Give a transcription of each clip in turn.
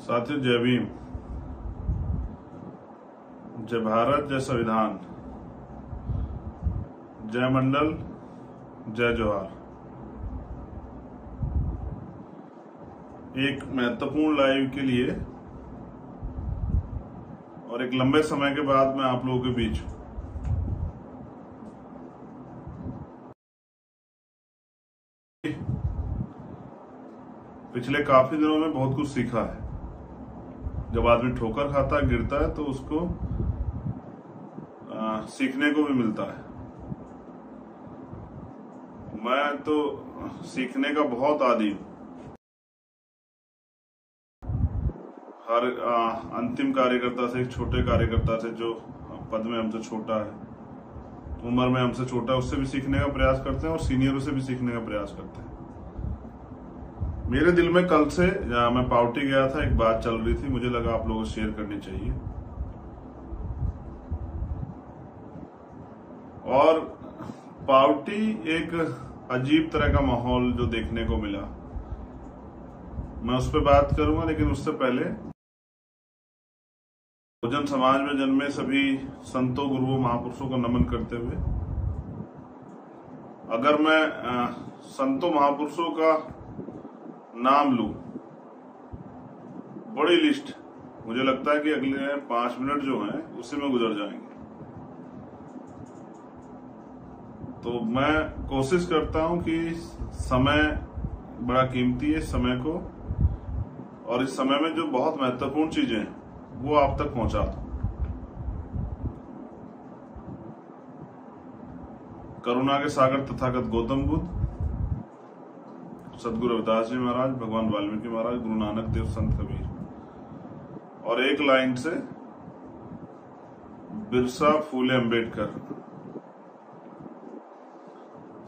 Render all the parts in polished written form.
साथियों, जय भीम, जय भारत, जय संविधान, जय मंडल, जय जोहार। एक महत्वपूर्ण लाइव के लिए और एक लंबे समय के बाद मैं आप लोगों के बीच पिछले काफी दिनों में बहुत कुछ सीखा है। जब आदमी ठोकर खाता है, गिरता है, तो उसको सीखने को भी मिलता है। मैं तो सीखने का बहुत आदी हूं। हर अंतिम कार्यकर्ता से, एक छोटे कार्यकर्ता से जो पद में हमसे छोटा है, उम्र में हमसे छोटा है, उससे भी सीखने का प्रयास करते हैं और सीनियरों से भी सीखने का प्रयास करते हैं। मेरे दिल में कल से, मैं पावटी गया था, एक बात चल रही थी, मुझे लगा आप लोगों से शेयर करनी चाहिए। और पावटी एक अजीब तरह का माहौल जो देखने को मिला, मैं उस पर बात करूंगा, लेकिन उससे पहले बहुजन समाज में जन्मे सभी संतों, गुरुओं, महापुरुषों को नमन करते हुए, अगर मैं संतों महापुरुषों का नाम लूं, बड़ी लिस्ट, मुझे लगता है कि अगले 5 मिनट जो हैं उसी में गुजर जाएंगे। तो मैं कोशिश करता हूं कि समय बड़ा कीमती है, समय को, और इस समय में जो बहुत महत्वपूर्ण चीजें हैं वो आप तक पहुंचा दूं। करुणा के सागर तथागत गौतम बुद्ध, सदगुरु रविदास जी महाराज, भगवान वाल्मीकि महाराज, गुरु नानक देव, संत कबीर, और एक लाइन से बिरसा फूले अंबेडकर,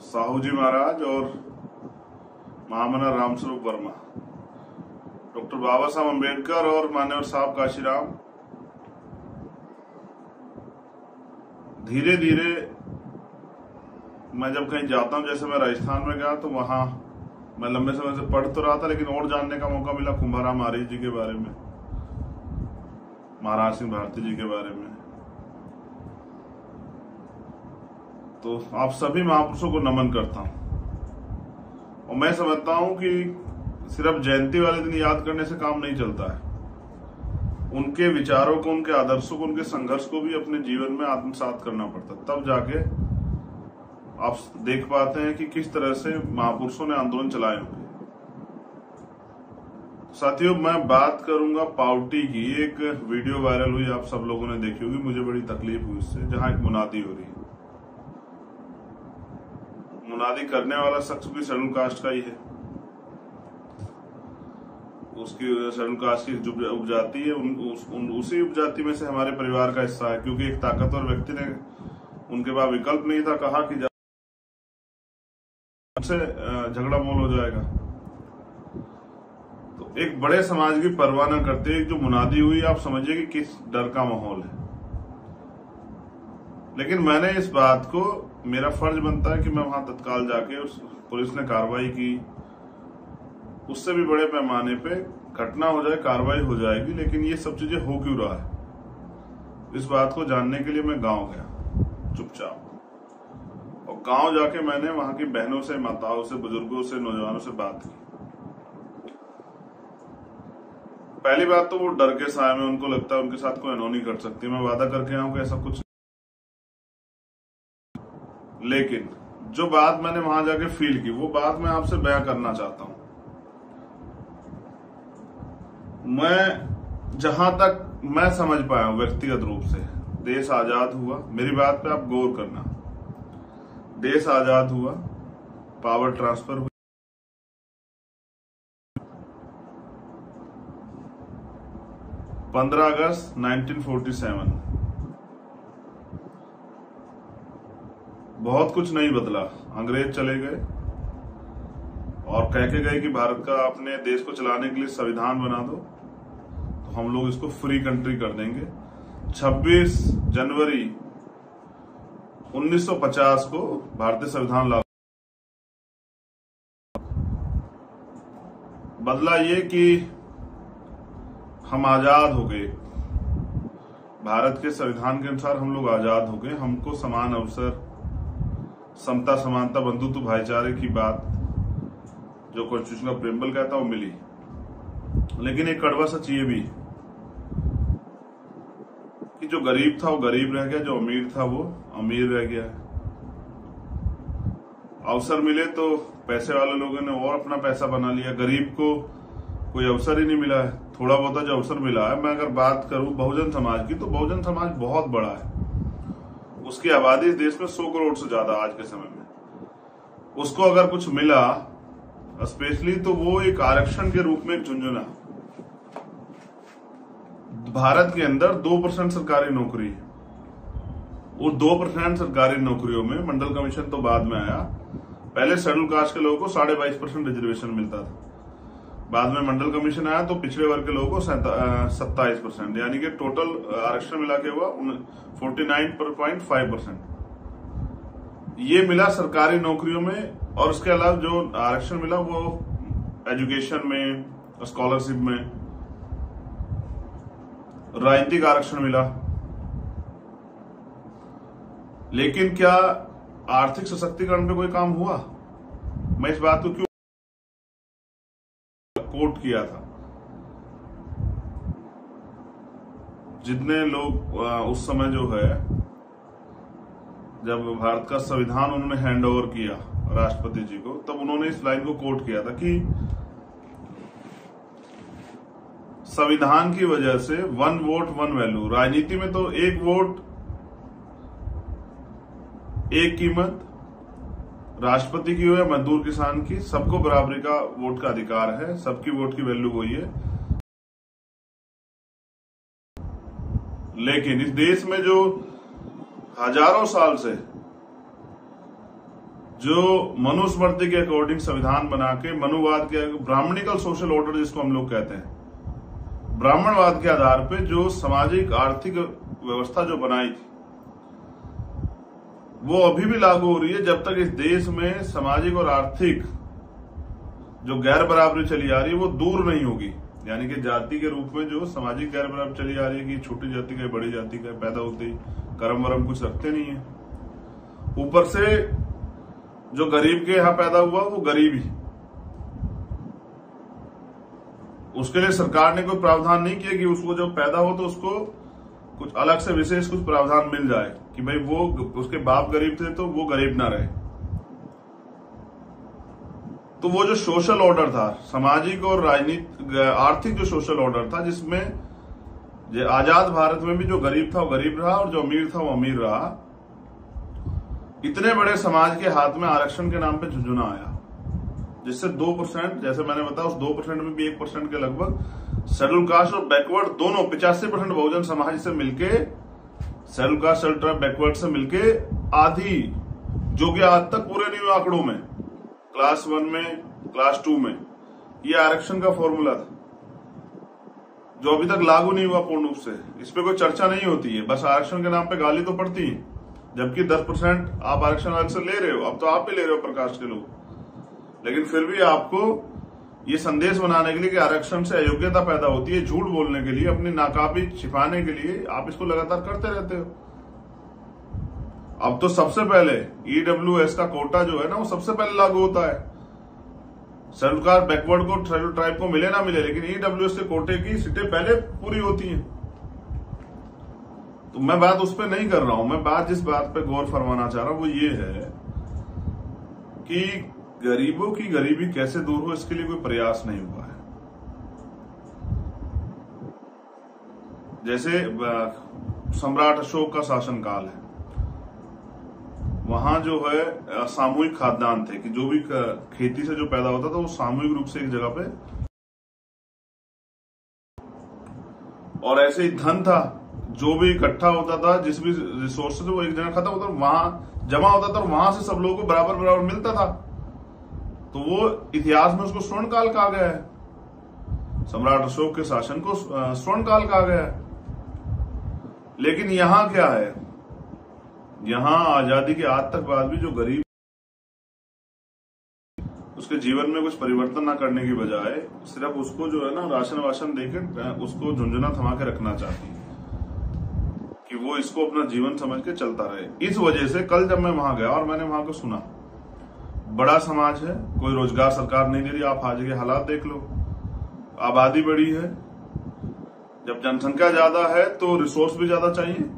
साहू जी महाराज और महामना रामस्वरूप वर्मा, डॉक्टर बाबा साहब अंबेडकर और मान्यवर साहब काशीराम। धीरे धीरे मैं जब कहीं जाता हूं, जैसे मैं राजस्थान में गया, तो वहां मैं लंबे समय से पढ़ तो रहा था, लेकिन और जानने का मौका मिला कुंभाराम आर्य जी के बारे में, महाराज सिंह भारती जी के बारे में। तो आप सभी महापुरुषों को नमन करता हूं, और मैं समझता हूं कि सिर्फ जयंती वाले दिन याद करने से काम नहीं चलता है। उनके विचारों को, उनके आदर्शों को, उनके संघर्ष को भी अपने जीवन में आत्मसात करना पड़ता, तब जाके आप देख पाते हैं कि किस तरह से महापुरुषों ने आंदोलन चलाए होंगे। साथियों, मैं बात करूंगा पावटी की। एक वीडियो वायरल हुई, आप सब लोगों ने देखी होगी, मुझे बड़ी तकलीफ हुई उससे, जहां एक मुनादी हो रही है। मुनादी करने वाला शख्स भी शेड्यूल कास्ट का ही है। उसकी शेड्यूल कास्ट की जो उपजाति है, उसी उपजाति में से हमारे परिवार का हिस्सा है, क्योंकि एक ताकतवर व्यक्ति ने, उनके पास विकल्प नहीं था, कहा कि से झगड़ा मोल हो जाएगा। तो एक बड़े समाज की परवाह न करते एक जो मुनादी हुई, आप समझिए कि किस डर का माहौल है। लेकिन मैंने इस बात को, मेरा फर्ज बनता है कि मैं वहां तत्काल जाके, उस पुलिस ने कार्रवाई की, उससे भी बड़े पैमाने पे घटना हो जाए, कार्रवाई हो जाएगी, लेकिन ये सब चीजें हो क्यों रहा है, इस बात को जानने के लिए मैं गांव गया चुपचाप। और गांव जाके मैंने वहां की बहनों से, माताओं से, बुजुर्गों से, नौजवानों से बात की। पहली बात तो वो डर के साए में, उनको लगता है उनके साथ कोई अनहोनी कर सकती है। मैं वादा करके आऊं कि ऐसा कुछ, लेकिन जो बात मैंने वहां जाके फील की, वो बात मैं आपसे बयां करना चाहता हूं। मैं जहां तक मैं समझ पाया हूं व्यक्तिगत रूप से, देश आजाद हुआ, मेरी बात पे आप गौर करना, देश आजाद हुआ, पावर ट्रांसफर हुई, 15 अगस्त 1947, बहुत कुछ नहीं बदला। अंग्रेज चले गए और कह के गए कि भारत का, अपने देश को चलाने के लिए संविधान बना दो, तो हम लोग इसको फ्री कंट्री कर देंगे। 26 जनवरी 1950 को भारतीय संविधान लागू। बदला ये कि हम आजाद हो गए, भारत के संविधान के अनुसार हम लोग आजाद हो गए, हमको समान अवसर, समता, समानता, बंधुत्व, भाईचारे की बात जो कॉन्स्टिट्यूशन का प्रेम्बल कहता वो मिली। लेकिन एक कड़वा सच ये भी कि जो गरीब था वो गरीब रह गया, जो अमीर था वो अमीर रह गया। अवसर मिले तो पैसे वाले लोगों ने और अपना पैसा बना लिया, गरीब को कोई अवसर ही नहीं मिला है। थोड़ा बहुत जो अवसर मिला है, मैं अगर बात करूं बहुजन समाज की, तो बहुजन समाज बहुत बड़ा है, उसकी आबादी इस देश में 100 करोड़ से ज्यादा आज के समय में। उसको अगर कुछ मिला स्पेशली तो वो एक आरक्षण के रूप में झुंझुना। भारत के अंदर 2% सरकारी नौकरी है, और 2% सरकारी नौकरियों में मंडल कमीशन तो बाद में आया, पहले शेड्यूल कास्ट के लोगों को 22.5% रिजर्वेशन मिलता था, बाद में मंडल कमीशन आया तो पिछड़े वर्ग के लोगों को 27%, यानी कि टोटल आरक्षण मिला के हुआ 49.5%। ये मिला सरकारी नौकरियों में, और उसके अलावा जो आरक्षण मिला वो एजुकेशन में, स्कॉलरशिप में, राजनीतिक आरक्षण मिला। लेकिन क्या आर्थिक सशक्तिकरण पे कोई काम हुआ? मैं इस बात को क्यों कोट किया था, जितने लोग उस समय जो है जब भारत का संविधान उन्होंने हैंड ओवर किया राष्ट्रपति जी को, तब उन्होंने इस लाइन को कोट किया था कि संविधान की वजह से 1 वोट 1 वैल्यू, राजनीति में तो 1 वोट 1 कीमत, राष्ट्रपति की हो या मजदूर किसान की, सबको बराबरी का वोट का अधिकार है, सबकी वोट की वैल्यू वही है। लेकिन इस देश में जो हजारों साल से जो मनुस्मृति के अकॉर्डिंग संविधान बना के, मनुवाद के, ब्राह्मणिकल सोशल ऑर्डर जिसको हम लोग कहते हैं, ब्राह्मणवाद के आधार पे जो सामाजिक आर्थिक व्यवस्था जो बनाई थी, वो अभी भी लागू हो रही है। जब तक इस देश में सामाजिक और आर्थिक जो गैर बराबरी चली आ रही है वो दूर नहीं होगी, यानी कि जाति के रूप में जो सामाजिक गैर बराबरी चली आ रही है कि छोटी जाति का बड़ी जाति का पैदा होते ही कर्म वरम कुछ रखते नहीं है, ऊपर से जो गरीब के यहां पैदा हुआ वो गरीब ही, उसके लिए सरकार ने कोई प्रावधान नहीं किया कि उसको जब पैदा हो तो उसको कुछ अलग से विशेष कुछ प्रावधान मिल जाए कि भाई वो उसके बाप गरीब थे तो वो गरीब ना रहे। तो वो जो सोशल ऑर्डर था, सामाजिक और राजनीतिक आर्थिक जो सोशल ऑर्डर था, जिसमें आजाद भारत में भी जो गरीब था वो गरीब रहा और जो अमीर था वो अमीर रहा। इतने बड़े समाज के हाथ में आरक्षण के नाम पे झुंझुना आया, जिससे 2%, जैसे मैंने बताया, उस 2% में भी 1% के लगभग शेड्यूल कास्ट और बैकवर्ड दोनों 85% बहुजन समाज से मिलके, schedule caste, schedule tribe, backward से मिलके आधी, जो कि आज तक पूरे नहीं हुए आंकड़ों में, क्लास 1 में, क्लास 2 में, ये आरक्षण का फॉर्मूला था जो अभी तक लागू नहीं हुआ पूर्ण रूप से। इस पे कोई चर्चा नहीं होती है, बस आरक्षण के नाम पे गाली तो पड़ती है, जबकि 10% आप आरक्षण अलग से ले रहे हो, अब तो आप भी ले रहे हो प्रकाश के लोग, लेकिन फिर भी आपको ये संदेश बनाने के लिए कि आरक्षण से अयोग्यता पैदा होती है, झूठ बोलने के लिए, अपनी नाकाबी छिपाने के लिए आप इसको लगातार करते रहते हो। अब तो सबसे पहले ईडब्ल्यूएस का कोटा जो है ना, वो सबसे पहले लागू होता है। शेड्यूल कास्ट, बैकवर्ड को, शेड्यूल ट्राइब को मिले ना मिले, लेकिन ईडब्ल्यूएस के कोटे की सीटें पहले पूरी होती हैं। तो मैं बात उस पर नहीं कर रहा हूं, मैं बात जिस बात पे गौर फरमाना चाह रहा हूं वो ये है कि गरीबों की गरीबी कैसे दूर हो, इसके लिए कोई प्रयास नहीं हुआ है। जैसे सम्राट अशोक का शासनकाल है, वहां जो है सामूहिक खाद्यान्न थे कि जो भी खेती से जो पैदा होता था वो सामूहिक रूप से एक जगह पे, और ऐसे ही धन था, जो भी इकट्ठा होता था, जिस भी रिसोर्स से वो एक जगह खत्म होता, वहां जमा होता था और वहां से सब लोगों को बराबर बराबर मिलता था। तो वो इतिहास में उसको स्वर्ण काल कहा गया है, सम्राट अशोक के शासन को स्वर्ण काल कहा गया है। लेकिन यहां क्या है, यहां आजादी के आज तक बाद भी जो गरीब, उसके जीवन में कुछ परिवर्तन ना करने की बजाय सिर्फ उसको जो है ना राशन वाशन देकर उसको झुंझुना थमा के रखना चाहती है कि वो इसको अपना जीवन समझ के चलता रहे। इस वजह से कल जब मैं वहां गया और मैंने वहां को सुना, बड़ा समाज है, कोई रोजगार सरकार नहीं दे रही, आप आज के हालात देख लो, आबादी बड़ी है, जब जनसंख्या ज्यादा है तो रिसोर्स भी ज्यादा चाहिए,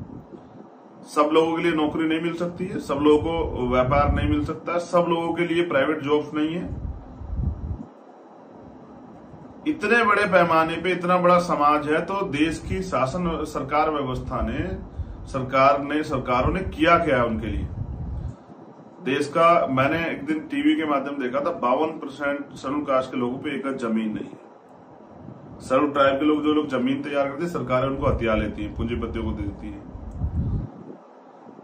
सब लोगों के लिए नौकरी नहीं मिल सकती है, सब लोगों को व्यापार नहीं मिल सकता है, सब लोगों के लिए प्राइवेट जॉब्स नहीं है। इतने बड़े पैमाने पे इतना बड़ा समाज है तो देश की शासन सरकार व्यवस्था ने सरकारों ने किया क्या है उनके लिए। देश का मैंने एक दिन टीवी के माध्यम देखा था, 52% शेड्यूल कास्ट के लोगों पे एक जमीन नहीं है। शेड्यूल ट्राइब के लोग जो लोग जमीन तैयार करते, सरकारें उनको हथिया लेती है, पूंजीपतियों को दे देती है।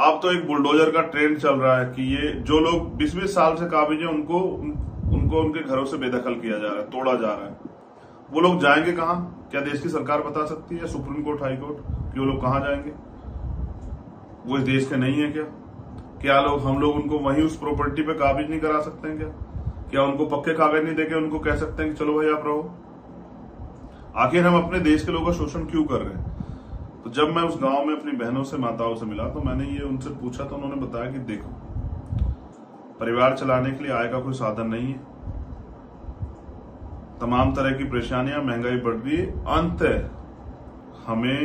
अब तो एक बुलडोजर का ट्रेंड चल रहा है कि ये जो लोग 20-20 साल से काबिज है उनको उनके घरों से बेदखल किया जा रहा है, तोड़ा जा रहा है। वो लोग जाएंगे कहां? क्या देश की सरकार बता सकती है, सुप्रीम कोर्ट, हाई कोर्ट, कि वो लोग कहां जाएंगे? वो इस देश के नहीं है क्या हम लोग उनको वहीं उस प्रॉपर्टी पे काबिज नहीं करा सकते हैं क्या उनको पक्के कागज नहीं देके उनको कह सकते हैं कि चलो भाई आप रहो? आखिर हम अपने देश के लोगों का शोषण क्यों कर रहे हैं? तो जब मैं उस गांव में अपनी बहनों से, माताओं से मिला तो मैंने ये उनसे पूछा तो उन्होंने बताया कि देखो, परिवार चलाने के लिए आय का कोई साधन नहीं है, तमाम तरह की परेशानियां, महंगाई बढ़ रही है, अंत हमें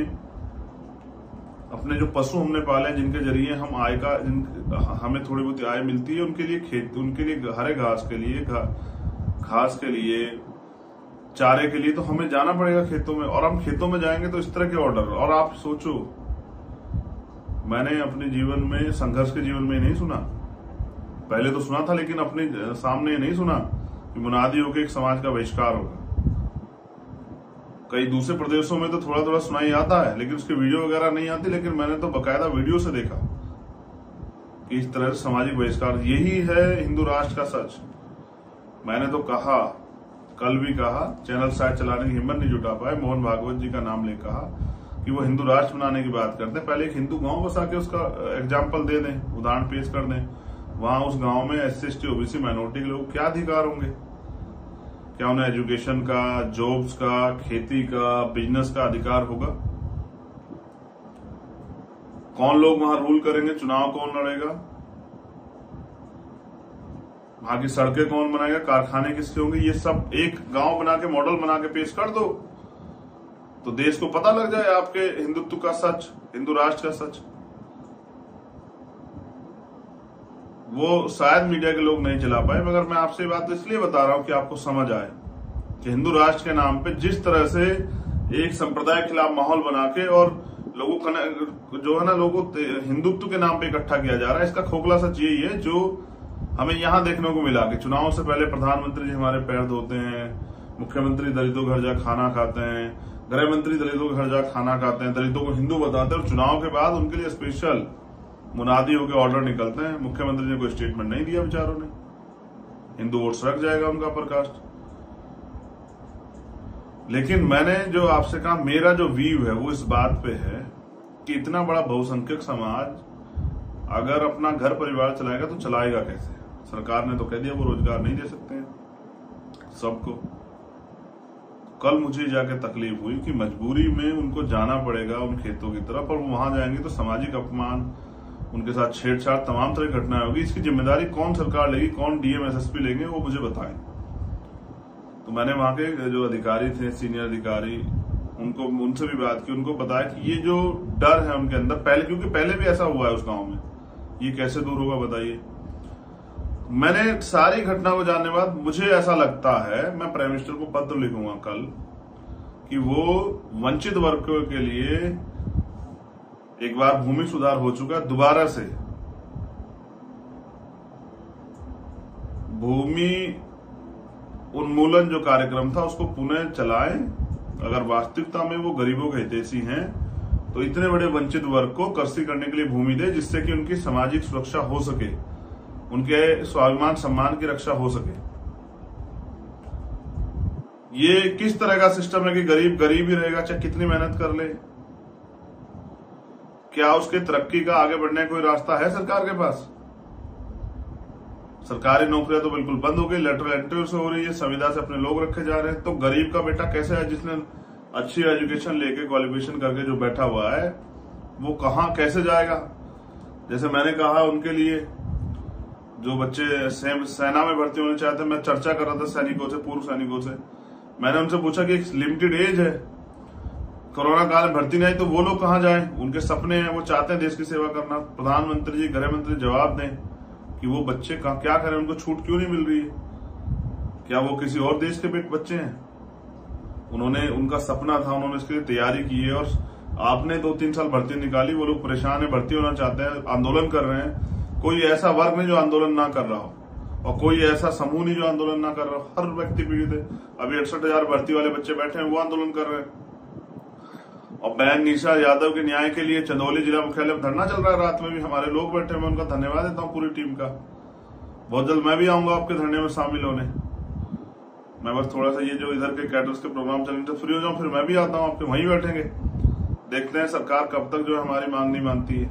अपने जो पशु हमने पाले हैं जिनके जरिए हम हमें थोड़ी बहुत आय मिलती है, उनके लिए हरे घास के लिए चारे के लिए तो हमें जाना पड़ेगा खेतों में, और हम खेतों में जाएंगे तो इस तरह के ऑर्डर। और आप सोचो, मैंने अपने जीवन में, संघर्ष के जीवन में नहीं सुना, पहले तो सुना था लेकिन अपने सामने नहीं सुना कि मुनादी होकर एक समाज का बहिष्कार होगा। कई दूसरे प्रदेशों में तो थोड़ा थोड़ा सुनाई आता है लेकिन उसके वीडियो वगैरह नहीं आती, लेकिन मैंने तो बकायदा वीडियो से देखा कि इस तरह से सामाजिक बहिष्कार, यही है हिंदू राष्ट्र का सच। मैंने तो कहा, कल भी कहा, चैनल शायद चलाने की हिम्मत नहीं जुटा पाए, मोहन भागवत जी का नाम ले कहा कि वो हिंदू राष्ट्र बनाने की बात करते हैं, पहले एक हिंदू गांव बसा के उसका एग्जाम्पल दे दें, उदाहरण पेश कर दें। वहां उस गांव में SC ST OBC माइनॉरिटी के लोग क्या अधिकार होंगे? क्या उन्हें एजुकेशन का, जॉब्स का, खेती का, बिजनेस का अधिकार होगा? कौन लोग वहां रूल करेंगे? चुनाव कौन लड़ेगा? वहां की सड़कें कौन बनाएगा? कारखाने किसके होंगे? ये सब एक गांव बना के, मॉडल बना के पेश कर दो तो देश को पता लग जाए आपके हिंदुत्व का सच, हिंदू राष्ट्र का सच। वो शायद मीडिया के लोग नहीं चला पाए, मगर मैं आपसे बात इसलिए बता रहा हूं कि आपको समझ आए कि हिंदू राष्ट्र के नाम पे जिस तरह से एक संप्रदाय के खिलाफ माहौल बना के और लोगों का जो है ना, लोगों हिंदुत्व के नाम पे इकट्ठा किया जा रहा है। इसका खोखला सच यही है जो हमें यहां देखने को मिला कि चुनाव से पहले प्रधानमंत्री जी हमारे पैर धोते हैं, मुख्यमंत्री दलितों के घर जा खाना खाते हैं, गृह मंत्री दलितों के घर जा खाना खाते हैं, दलितों को हिंदू बताते हैं, और चुनाव के बाद उनके लिए स्पेशल मुनादी होकर ऑर्डर निकलते हैं। मुख्यमंत्री ने कोई स्टेटमेंट नहीं दिया बेचारों ने, हिंदू वोट सड़क जाएगा उनका प्रकाश। लेकिन मैंने जो आपसे कहा, मेरा जो व्यू है वो इस बात पे है कि इतना बड़ा बहुसंख्यक समाज अगर अपना घर परिवार चलाएगा तो चलाएगा कैसे? सरकार ने तो कह दिया वो रोजगार नहीं दे सकते हैं सबको। कल मुझे जाके तकलीफ हुई कि मजबूरी में उनको जाना पड़ेगा उन खेतों की तरफ, और वहां जाएंगे तो सामाजिक अपमान, उनके साथ छेड़छाड़, तमाम तरह की घटनाएं होगी। इसकी जिम्मेदारी कौन सरकार लेगी, कौन DM SSP लेंगे, वो मुझे बताएं। तो मैंने वहां के जो अधिकारी थे, सीनियर अधिकारी, उनसे भी बात की, उनको बताया कि ये जो डर है उनके अंदर पहले, क्योंकि पहले भी ऐसा हुआ है उस गांव में, ये कैसे दूर होगा बताइए। मैंने सारी घटना को जानने के बाद मुझे ऐसा लगता है, मैं प्राइम मिनिस्टर को पत्र लिखूंगा कल कि वो वंचित वर्गों के लिए एक बार भूमि सुधार हो चुका, दोबारा से भूमि उन्मूलन जो कार्यक्रम था उसको पुनः चलाएं। अगर वास्तविकता में वो गरीबों के हितैषी हैं तो इतने बड़े वंचित वर्ग को कृषि करने के लिए भूमि दे, जिससे कि उनकी सामाजिक सुरक्षा हो सके, उनके स्वाभिमान सम्मान की रक्षा हो सके। ये किस तरह का सिस्टम है कि गरीब गरीब ही रहेगा चाहे कितनी मेहनत कर ले? क्या उसके तरक्की का, आगे बढ़ने का कोई रास्ता है सरकार के पास? सरकारी नौकरियां तो बिल्कुल बंद हो गई, लेटरल एंट्री से हो रही है, संविदा से अपने लोग रखे जा रहे हैं। तो गरीब का बेटा कैसे है, जिसने अच्छी एजुकेशन लेके क्वालिफिकेशन करके जो बैठा हुआ है, वो कहाँ कैसे जाएगा। जैसे मैंने कहा, उनके लिए जो बच्चे सेना में भर्ती होना चाहते हैं, मैं चर्चा कर रहा था सैनिकों से, पूर्व सैनिकों से, मैंने उनसे पूछा कि एक लिमिटेड एज है, कोरोना काल में भर्ती नहीं, तो वो लोग कहाँ जाएं? उनके सपने हैं, वो चाहते हैं देश की सेवा करना। प्रधानमंत्री जी, गृह मंत्री जवाब दें कि वो बच्चे क्या करें, उनको छूट क्यों नहीं मिल रही है? क्या वो किसी और देश के बच्चे हैं? उन्होंने, उनका सपना था, उन्होंने इसके लिए तैयारी की है, और आपने 2-3 साल भर्ती निकाली। वो लोग परेशान है, भर्ती होना चाहते हैं, आंदोलन कर रहे हैं। कोई ऐसा वर्ग नहीं जो आंदोलन ना कर रहा हो, और कोई ऐसा समूह नहीं जो आंदोलन ना कर रहा हो। हर व्यक्ति पीड़ित है। अभी 68,000 भर्ती वाले बच्चे बैठे हैं, वो आंदोलन कर रहे हैं। और बहन निशा यादव के न्याय के लिए चंदौली जिला मुख्यालय में धरना चल रहा है, रात में भी हमारे लोग बैठे हैं। मैं उनका धन्यवाद देता हूँ पूरी टीम का। बहुत जल्द मैं भी आऊंगा आपके धरने में शामिल होने। मैं बस थोड़ा सा ये जो इधर के कैडर्स के प्रोग्राम चल रहे थे फ्री हो जाऊं, फिर मैं भी आता हूं, आपके वहीं बैठेंगे। देखते हैं सरकार कब तक जो है हमारी मांग नहीं मानती है।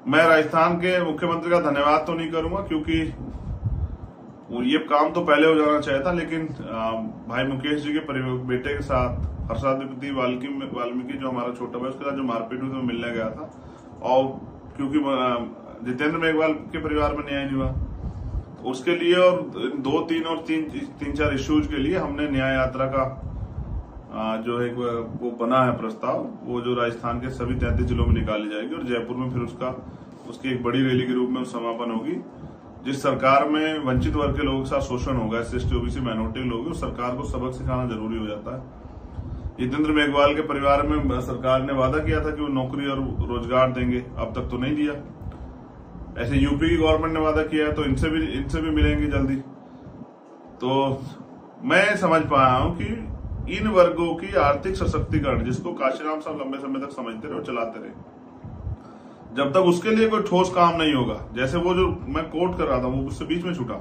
मैं राजस्थान के मुख्यमंत्री का धन्यवाद तो नहीं करूंगा, क्योंकि ये काम तो पहले हो जाना चाहिए था, लेकिन भाई मुकेश जी के बेटे के साथ हर्षाधिपति वाल्मीकि जो हमारा छोटा भाई, उसके साथ जो मारपीट हुई थी, मैं मिलने गया था। और क्योंकि जितेंद्र मेघवाल के परिवार में न्याय नहीं हुआ, उसके लिए और 2-3 इश्यूज के लिए हमने न्याय यात्रा का जो है वो बना है प्रस्ताव, वो जो राजस्थान के सभी 33 जिलों में निकाली जाएगी, और जयपुर में फिर उसकी एक बड़ी रैली के रूप में समापन होगी। जिस सरकार में वंचित वर्ग के लोगों के साथ शोषण होगा, SC OBC माइनॉरिटी लोग, उस सरकार को सबक सिखाना जरूरी हो जाता है। जितेंद्र मेघवाल के परिवार में सरकार ने वादा किया था कि वो नौकरी और रोजगार देंगे, अब तक तो नहीं दिया। ऐसे यूपी की गवर्नमेंट ने वादा किया है, तो इनसे भी मिलेंगे जल्दी। तो मैं समझ पाया हूं कि इन वर्गों की आर्थिक सशक्तिकरण, जिसको काशीराम साहब लंबे समय तक समझते रहे और चलाते रहे, जब तक उसके लिए कोई ठोस काम नहीं होगा। जैसे वो जो मैं कोट कर रहा था, वो उससे बीच में छूटा।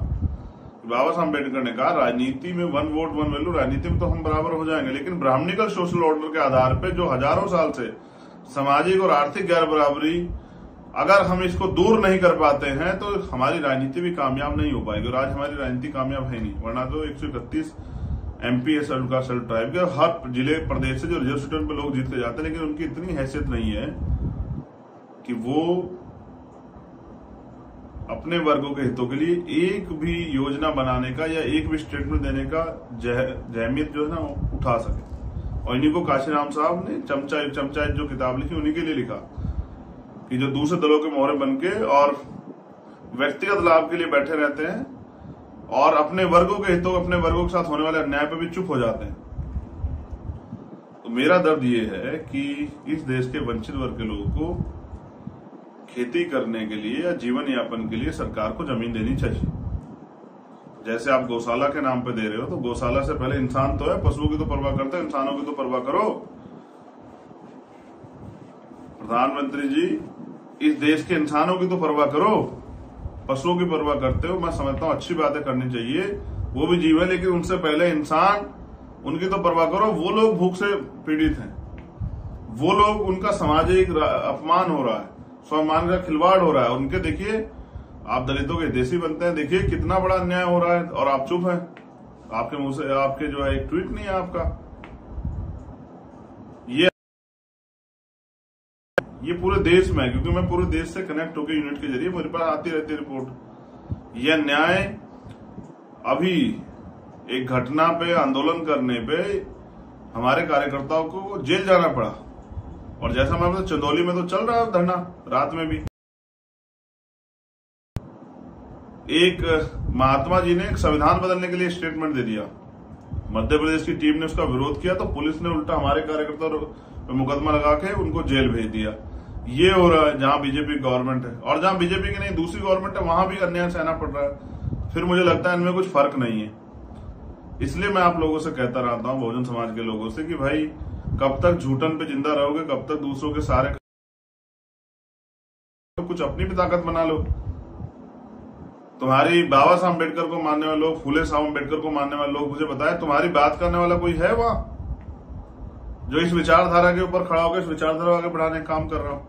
बाबा साहब अम्बेडकर ने कहा, राजनीति में 1 वोट 1 वैल्यू, राजनीति में तो हम बराबर हो जाएंगे, लेकिन ब्राह्मणिकल सोशल ऑर्डर के आधार पर जो हजारों साल से सामाजिक और आर्थिक गैर बराबरी, अगर हम इसको दूर नहीं कर पाते हैं तो हमारी राजनीति भी कामयाब नहीं हो पाएगी। और आज हमारी राजनीति कामयाब है नहीं, वरना तो 131 MP है शेड्यूल ट्राइब के, हर जिले प्रदेश से जो रिजर्व सीटों पे लोग जीत के जाते हैं, लेकिन उनकी इतनी हैसियत नहीं है कि वो अपने वर्गों के हितों के लिए एक भी योजना बनाने का या एक भी स्टेटमेंट देने का जहमियत जो है ना वो उठा सके। और इन्हीं को काशीराम साहब ने चमचा जो किताब लिखी, उन्हीं के लिए लिखा कि जो दूसरे दलों के मोहरे बनके और व्यक्तिगत लाभ के लिए बैठे रहते हैं और अपने वर्गों के हितों, अपने वर्गों के साथ होने वाले अन्याय पर भी चुप हो जाते हैं। तो मेरा दर्द ये है कि इस देश के वंचित वर्ग के लोगों को खेती करने के लिए या जीवन यापन के लिए सरकार को जमीन देनी चाहिए। जैसे आप गौशाला के नाम पे दे रहे हो, तो गौशाला से पहले इंसान तो है, पशुओं की तो परवाह करते हैं, इंसानों की तो परवाह करो। प्रधानमंत्री जी, इस देश के इंसानों की तो परवाह करो, पशुओं की परवाह करते हो। मैं समझता हूँ अच्छी बातें करनी चाहिए, वो भी जीव है, लेकिन उनसे पहले इंसान, उनकी तो परवाह करो। वो लोग भूख से पीड़ित हैं, वो लोग, उनका सामाजिक अपमान हो रहा है, स्वाभिमान का खिलवाड़ हो रहा है। उनके देखिए, आप दलितों के देसी बनते हैं, देखिए कितना बड़ा अन्याय हो रहा है और आप चुप हैं। आपके मुंह से आपके जो है एक ट्वीट नहीं है आपका। ये पूरे देश में है, क्योंकि मैं पूरे देश से कनेक्ट होकर यूनिट के जरिए मेरे पास आती रहती है रिपोर्ट। यह न्याय अभी एक घटना पे, आंदोलन करने पे हमारे कार्यकर्ताओं को जेल जाना पड़ा, और जैसा मैं बता, चंदौली में तो चल रहा है धरना, रात में भी। एक महात्मा जी ने एक संविधान बदलने के लिए स्टेटमेंट दे दिया, मध्य प्रदेश की टीम ने उसका विरोध किया, तो पुलिस ने उल्टा हमारे कार्यकर्ताओं पे मुकदमा लगा के उनको जेल भेज दिया। ये हो रहा है जहां बीजेपी गवर्नमेंट है, और जहां बीजेपी की नहीं दूसरी गवर्नमेंट है, वहां भी अन्याय सहना पड़ रहा है। फिर मुझे लगता है इनमें कुछ फर्क नहीं है। इसलिए मैं आप लोगों से कहता रहता हूं, बहुजन समाज के लोगों से, कि भाई कब तक झूठन पे जिंदा रहोगे, कब तक दूसरों के सारे, कुछ अपनी भी ताकत बना लो। तुम्हारी बाबा साहब अम्बेडकर को मानने वाले लोग, फूले साहब अम्बेडकर को मानने वाले लोग, मुझे बताए तुम्हारी बात करने वाला कोई है वहां जो इस विचारधारा के ऊपर खड़ा होकर इस विचारधारा आगे बढ़ाने का काम कर रहा हो?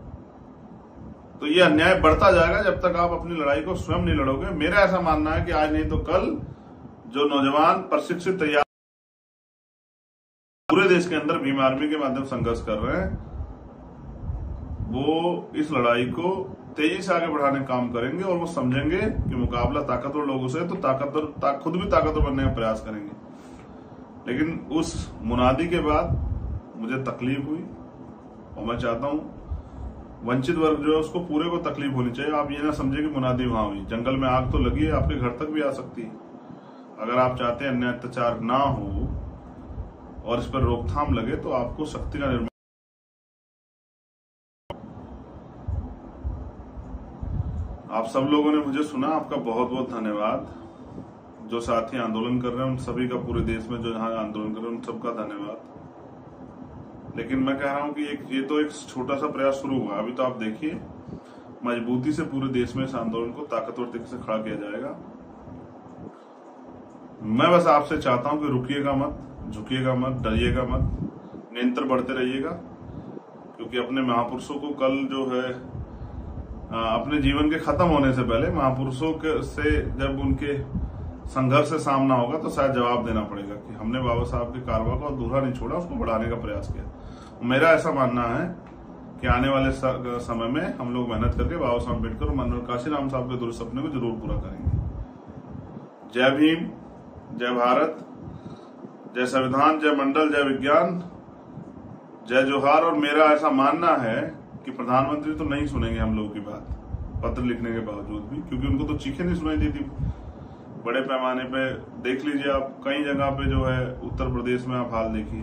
तो ये अन्याय बढ़ता जाएगा जब तक आप अपनी लड़ाई को स्वयं नहीं लड़ोगे। मेरा ऐसा मानना है कि आज नहीं तो कल जो नौजवान प्रशिक्षित तैयार पूरे देश के अंदर भीम आर्मी के माध्यम संघर्ष कर रहे हैं, वो इस लड़ाई को तेजी से आगे बढ़ाने का काम करेंगे और वो समझेंगे कि मुकाबला ताकतवर लोगों से तो खुद भी ताकतवर बनने का प्रयास करेंगे। लेकिन उस मुनादी के बाद मुझे तकलीफ हुई और मैं चाहता हूं वंचित वर्ग जो है उसको पूरे को तकलीफ होनी चाहिए। आप ये ना समझे कि मुनादी वहां हुई, जंगल में आग तो लगी है, आपके घर तक भी आ सकती है। अगर आप चाहते हैं अन्याय अत्याचार ना हो और इस पर रोकथाम लगे तो आपको शक्ति का निर्माण। आप सब लोगों ने मुझे सुना, आपका बहुत बहुत धन्यवाद। जो साथी आंदोलन कर रहे हैं उन सभी का, पूरे देश में जो जहां आंदोलन कर रहे हैं उन सबका धन्यवाद। लेकिन मैं कह रहा हूं कि ये तो एक छोटा सा प्रयास शुरू हुआ, अभी तो आप देखिए मजबूती से पूरे देश में इस आंदोलन को ताकतवर तरीके से खड़ा किया जाएगा। मैं बस आपसे चाहता हूं कि रुकिएगा मत, झुकिएगा मत, डरिएगा मत, निरंतर बढ़ते रहिएगा, क्योंकि अपने महापुरुषों को कल जो है अपने जीवन के खत्म होने से पहले महापुरुषों के से जब उनके संघर्ष से सामना होगा तो शायद जवाब देना पड़ेगा कि हमने बाबा साहब के कारवा को अधूरा नहीं छोड़ा, उसको बढ़ाने का प्रयास किया। मेरा ऐसा मानना है कि आने वाले समय में हम लोग मेहनत करके बाबा साहब अम्बेडकर और मनोहर काशीराम साहब के अधूरे सपने को जरूर पूरा करेंगे। जय भीम, जय भारत, जय संविधान, जय मंडल, जय विज्ञान, जय जोहार। और मेरा ऐसा मानना है कि प्रधानमंत्री तो नहीं सुनेंगे हम लोगों की बात पत्र लिखने के बावजूद भी, क्योंकि उनको तो चीखें नहीं सुनाई देती बड़े पैमाने पे। देख लीजिए आप, कई जगह पे जो है उत्तर प्रदेश में आप हाल देखिए,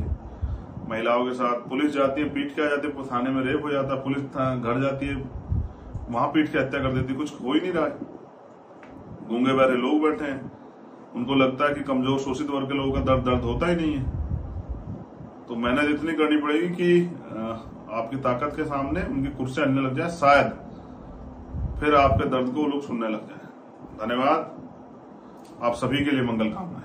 महिलाओं के साथ पुलिस जाती है, पीट के आ जाती है, थाने में रेप हो जाता है, पुलिस घर जाती है, वहां पीट के हत्या कर देती है, कुछ हो ही नहीं रहा है। गूंगे बहरे लोग बैठे हैं, उनको लगता है कि कमजोर शोषित वर्ग के लोगों का दर्द होता ही नहीं है। तो मेहनत इतनी करनी पड़ेगी कि आपकी ताकत के सामने उनकी कुर्सी आने लग जाए, शायद फिर आपके दर्द को लोग सुनने लग जाए। धन्यवाद, आप सभी के लिए मंगल कामना।